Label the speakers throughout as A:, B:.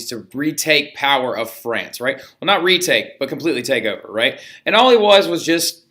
A: to retake power of France, right? Well, not retake, but completely take over, right? And all he was just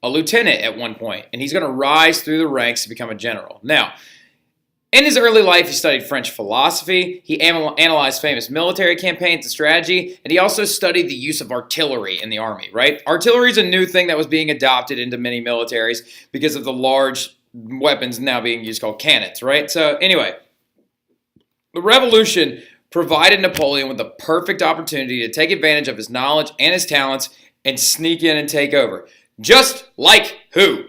A: a lieutenant at one point, and he's going to rise through the ranks to become a general. Now, in his early life, he studied French philosophy, he analyzed famous military campaigns and strategy, and he also studied the use of artillery in the army, right? Artillery is a new thing that was being adopted into many militaries because of the large weapons now being used called cannons, right? So anyway, the revolution provided Napoleon with the perfect opportunity to take advantage of his knowledge and his talents and sneak in and take over. Just like who?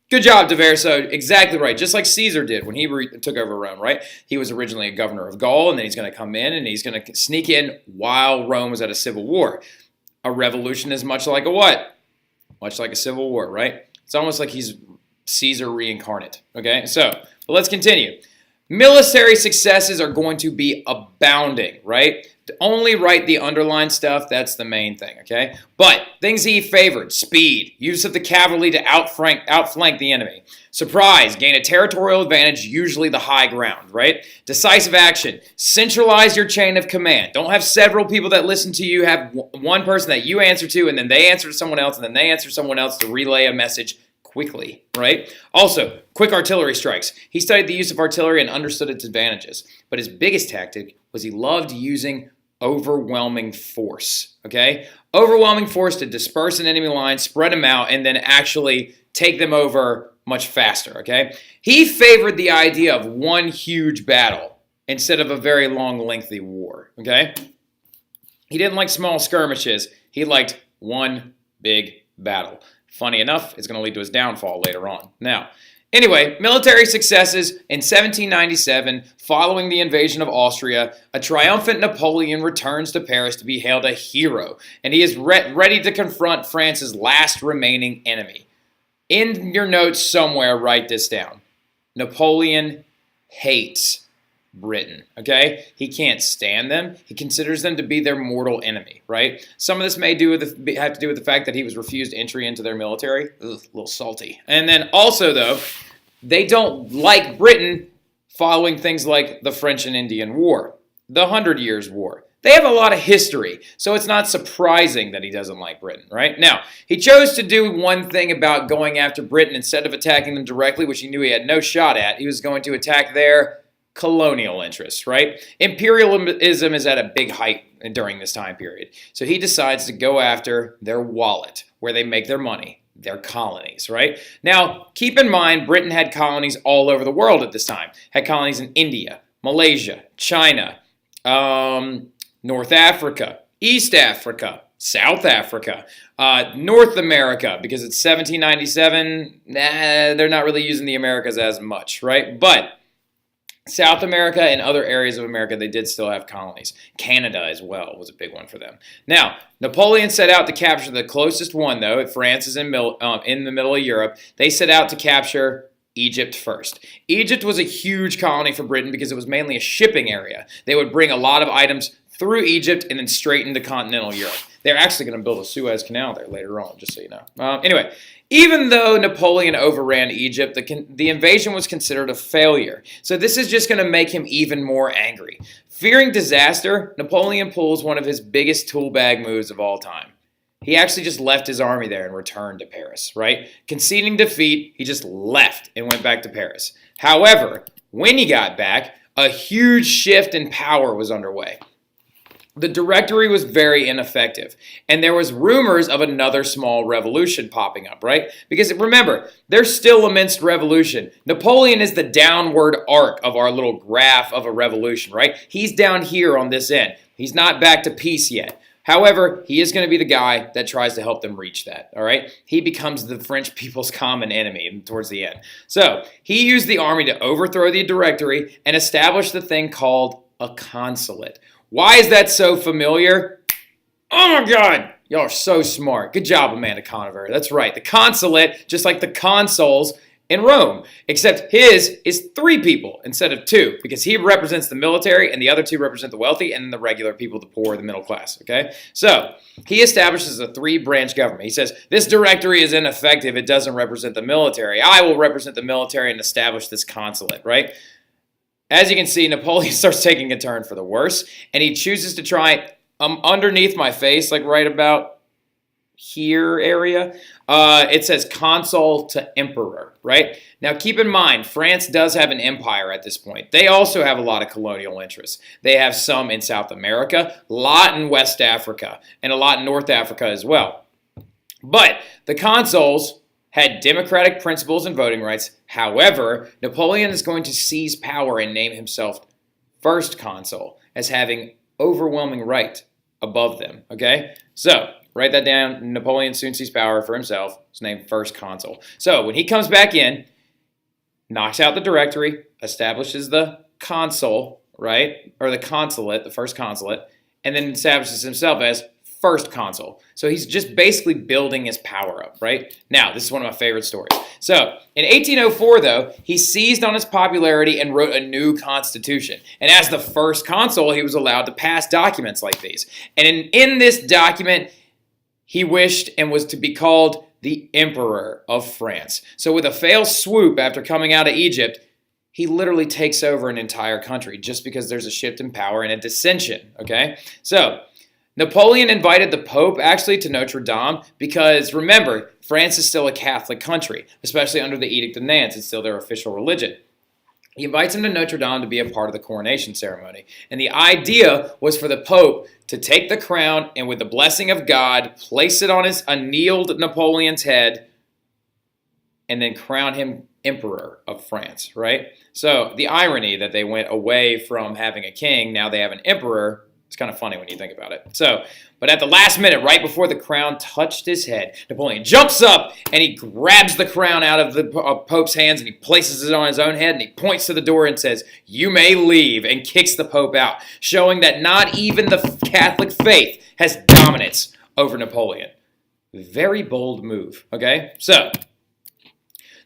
A: Good job, Deverso. Exactly right. Just like Caesar did when he took over Rome, right? He was originally a governor of Gaul, and then he's going to come in and he's going to sneak in while Rome was at a civil war. A revolution is much like a what? Much like a civil war, right? It's almost like he's Caesar reincarnate, okay? So, let's continue. Military successes are going to be abounding, right? Only write the underlined stuff, that's the main thing, okay? But things he favored: speed, use of the cavalry to outflank the enemy. Surprise, gain a territorial advantage, usually the high ground, right? Decisive action, centralize your chain of command. Don't have several people that listen to you. Have one person that you answer to, and then they answer to someone else, and then they answer to someone else to relay a message quickly, right? Also, quick artillery strikes. He studied the use of artillery and understood its advantages. But his biggest tactic was he loved using overwhelming force, okay? Overwhelming force to disperse an enemy line, spread them out, and then actually take them over much faster, okay? He favored the idea of one huge battle instead of a very long, lengthy war, okay? He didn't like small skirmishes. He liked one big battle. Funny enough, it's going to lead to his downfall later on. Now, anyway, military successes. In 1797, following the invasion of Austria, a triumphant Napoleon returns to Paris to be hailed a hero, and he is ready to confront France's last remaining enemy. In your notes somewhere, write this down. Napoleon hates Britain, okay? He can't stand them. He considers them to be their mortal enemy, right? Some of this may have to do with the fact that he was refused entry into their military. Ugh, a little salty. And then also, though, they don't like Britain following things like the French and Indian War, the 100 Years' War. They have a lot of history, so it's not surprising that he doesn't like Britain, right? Now, he chose to do one thing about going after Britain. Instead of attacking them directly, which he knew he had no shot at, he was going to attack their colonial interests, right? Imperialism is at a big height during this time period. So he decides to go after their wallet, where they make their money, their colonies, right? Now, keep in mind, Britain had colonies all over the world at this time. Had colonies in India, Malaysia, China, North Africa, East Africa, South Africa, North America, because it's 1797, they're not really using the Americas as much, right? But South America and other areas of America, they did still have colonies. Canada as well was a big one for them. Now, Napoleon set out to capture the closest one, though. If France is in the middle of Europe, they set out to capture Egypt first. Egypt was a huge colony for Britain because it was mainly a shipping area. They would bring a lot of items through Egypt and then straight into continental Europe. They're actually going to build a Suez Canal there later on, just so you know. Anyway, even though Napoleon overran Egypt, the invasion was considered a failure. So this is just going to make him even more angry. Fearing disaster, Napoleon pulls one of his biggest tool bag moves of all time. He actually just left his army there and returned to Paris, right? Conceding defeat, he just left and went back to Paris. However, when he got back, a huge shift in power was underway. The Directory was very ineffective, and there was rumors of another small revolution popping up, right? Because remember, there's still a minced revolution. Napoleon is the downward arc of our little graph of a revolution, right? He's down here on this end. He's not back to peace yet. However, he is going to be the guy that tries to help them reach that, all right? He becomes the French people's common enemy towards the end. So, he used the army to overthrow the Directory and establish the thing called a consulate. Why is that so familiar? Oh my God, y'all are so smart. Good job, Amanda Conover. That's right, the consulate, just like the consuls in Rome, except his is 3 people instead of 2, because he represents the military and the other 2 represent the wealthy and the regular people, the poor, the middle class, okay? So, he establishes a 3-branch government. He says, this Directory is ineffective. It doesn't represent the military. I will represent the military and establish this consulate, right? as you can see, Napoleon starts taking a turn for the worse, and he chooses to try underneath my face, like right about here area. It says consul to emperor, right? Now, keep in mind, France does have an empire at this point. They also have a lot of colonial interests. They have some in South America, a lot in West Africa, and a lot in North Africa as well. But the consuls had democratic principles and voting rights. However, Napoleon is going to seize power and name himself first consul as having overwhelming right above them, okay? So, write that down. Napoleon soon seized power for himself. His named first consul. So, when he comes back in, knocks out the directory, establishes the consul, right? Or the consulate, the first consulate, and then establishes himself as first consul. So he's just basically building his power up, right? Now, this is one of my favorite stories. So, in 1804, though, he seized on his popularity and wrote a new constitution. And as the first consul, he was allowed to pass documents like these. And in this document, he wished and was to be called the Emperor of France. So with a failed swoop after coming out of Egypt, he literally takes over an entire country just because there's a shift in power and a dissension, okay? So, Napoleon invited the Pope actually to Notre Dame because, remember, France is still a Catholic country, especially under the Edict of Nantes. It's still their official religion. He invites him to Notre Dame to be a part of the coronation ceremony. And the idea was for the Pope to take the crown and, with the blessing of God, place it on his annealed Napoleon's head and then crown him Emperor of France, right? So the irony that they went away from having a king, now they have an emperor. It's kind of funny when you think about it. So, but at the last minute, right before the crown touched his head, Napoleon jumps up and he grabs the crown out of the Pope's hands and he places it on his own head and he points to the door and says, "You may leave," and kicks the Pope out, showing that not even the Catholic faith has dominance over Napoleon. Very bold move, okay? So,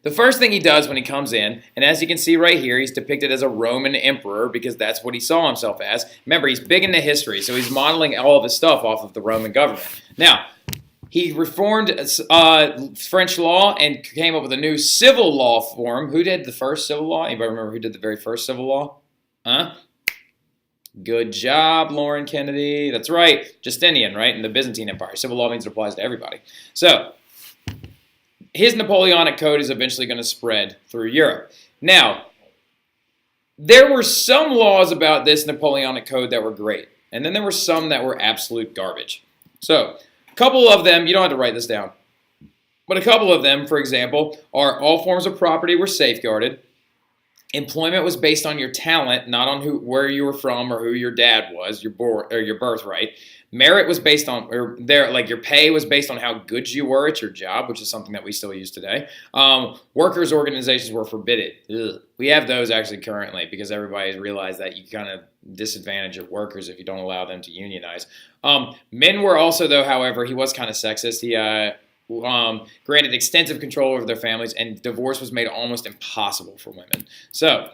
A: the first thing he does when he comes in, and as you can see right here, he's depicted as a Roman emperor because that's what he saw himself as. Remember, he's big into history, so he's modeling all of his stuff off of the Roman government. Now, he reformed French law and came up with a new civil law form. Who did the first civil law? Anybody remember who did the very first civil law? Huh? Good job, Lauren Kennedy. That's right, Justinian, right, in the Byzantine Empire. Civil law means it applies to everybody. So, his Napoleonic Code is eventually going to spread through Europe. Now, there were some laws about this Napoleonic Code that were great, and then there were some that were absolute garbage. So, a couple of them, you don't have to write this down, but a couple of them, for example, are all forms of property were safeguarded. Employment was based on your talent, not on where you were from or who your dad was, your birthright. Merit was based on, your pay was based on how good you were at your job, which is something that we still use today. Workers' organizations were forbidden. Ugh. We have those actually currently because everybody's realized that you kind of disadvantage your workers if you don't allow them to unionize. Men were also, though, however, he was kind of sexist. He granted extensive control over their families, and divorce was made almost impossible for women. So,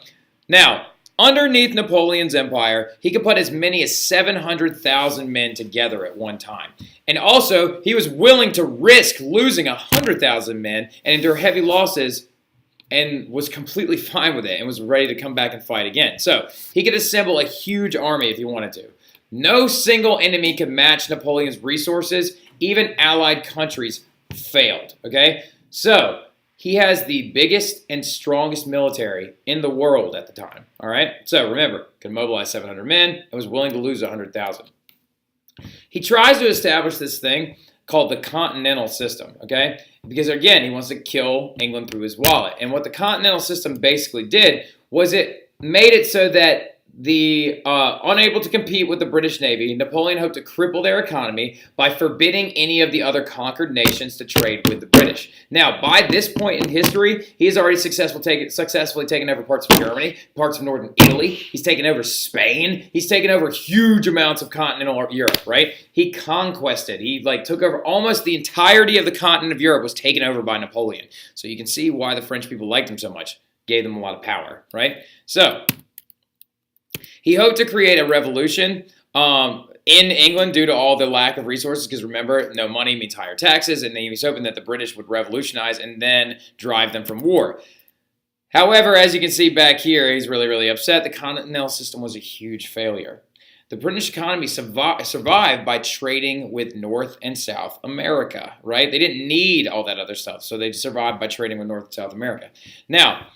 A: now, underneath Napoleon's empire, he could put as many as 700,000 men together at one time. And also, he was willing to risk losing 100,000 men and endure heavy losses and was completely fine with it and was ready to come back and fight again. So, he could assemble a huge army if he wanted to. No single enemy could match Napoleon's resources. Even allied countries failed, okay? So, he has the biggest and strongest military in the world at the time, all right? So, remember, could mobilize 700 men and was willing to lose 100,000. He tries to establish this thing called the continental system, okay? Because, again, he wants to kill England through his wallet. And what the continental system basically did was it made it so that unable to compete with the British Navy, Napoleon hoped to cripple their economy by forbidding any of the other conquered nations to trade with the British. Now, by this point in history, he has already successfully taken over parts of Germany, parts of northern Italy. He's taken over Spain. He's taken over huge amounts of continental Europe, right? He conquested. He took over almost the entirety of the continent of Europe was taken over by Napoleon. So you can see why the French people liked him so much. Gave them a lot of power, right? So, he hoped to create a revolution in England due to all the lack of resources, because remember, no money means higher taxes, and he was hoping that the British would revolutionize and then drive them from war. However, as you can see back here, he's really, really upset. The continental system was a huge failure. The British economy survived by trading with North and South America, right? They didn't need all that other stuff, so they survived by trading with North and South America. Now,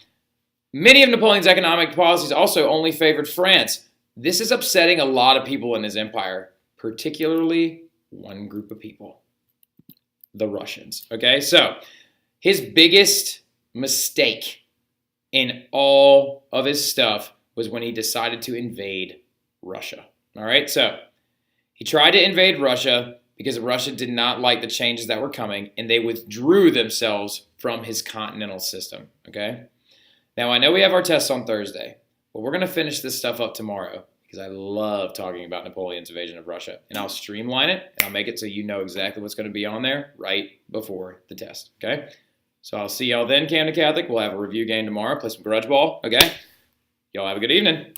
A: many of Napoleon's economic policies also only favored France. This is upsetting a lot of people in his empire, particularly one group of people, the Russians. Okay, so his biggest mistake in all of his stuff was when he decided to invade Russia. All right, so he tried to invade Russia because Russia did not like the changes that were coming, and they withdrew themselves from his continental system. Okay, now I know we have our tests on Thursday, but we're going to finish this stuff up tomorrow because I love talking about Napoleon's invasion of Russia, and I'll streamline it and I'll make it so you know exactly what's going to be on there right before the test. Okay, so I'll see y'all then, Camden Catholic. We'll have a review game tomorrow, play some grudge ball. Okay, y'all have a good evening.